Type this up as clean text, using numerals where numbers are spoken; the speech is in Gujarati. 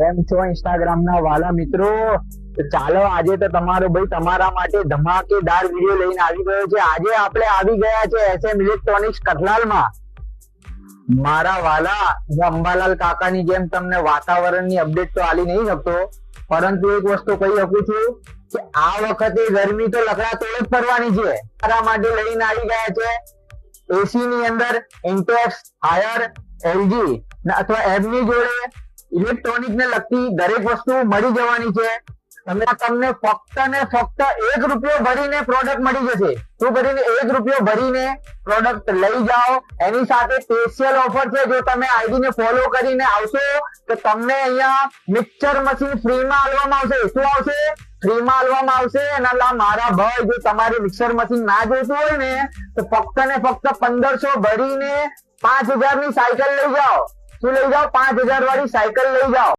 કેમ છો ઇન્સ્ટાગ્રામ ના વાલા મિત્રો? તો ચાલો આજે તો તમારો ભાઈ તમારા માટે ધમાકેદાર વિડીયો લઈને આવી ગયો છે। આજે આપણે આવી ગયા છે SM ઇલેક્ટ્રોનિક્સ કઠલાલમાં। મારા વાલા, હું અંબાલાલ કાકાની જેમ તમને વાતાવરણની અપડેટ તો આલી નહીં શકતો, પરંતુ એક વસ્તુ કહી શકું છું કે આ વખતે ગરમી તો લકડા તોડ જ પડવાની છે। તારા માટે લઈને આવી ગયા છે એસી ની અંદર ઇન્ટેક્સ, હાયર, એલજી અથવા એમની જોડે ઇલેક્ટ્રોનિક ને લગતી દરેક વસ્તુ મળી જવાની છે। તમને ફક્ત ને ફક્ત ₹1 ભરીને પ્રોડક્ટ મળી જશે। શું કરીને ₹1 ભરીને પ્રોડક્ટ લઈ જાઓ। એની સાથે સ્પેશિયલ ઓફર છે, જો તમે આઈડી ને ફોલો કરીને આવશો તો તમને અહીંયા મિક્સર મશીન ફ્રીમાં આપવામાં આવશે। શું આવશે? ફ્રીમાં આપવામાં આવશે। અને મારા ભાઈ, જો તમારે મિક્સર મશીન ના જોઈતું હોય ને તો ફક્ત ને ફક્ત 1500 ભરીને 5000 ની સાયકલ લઈ જાઓ। શું લઈ જાઓ? 5000 વાળી સાયકલ લઈ જાઓ।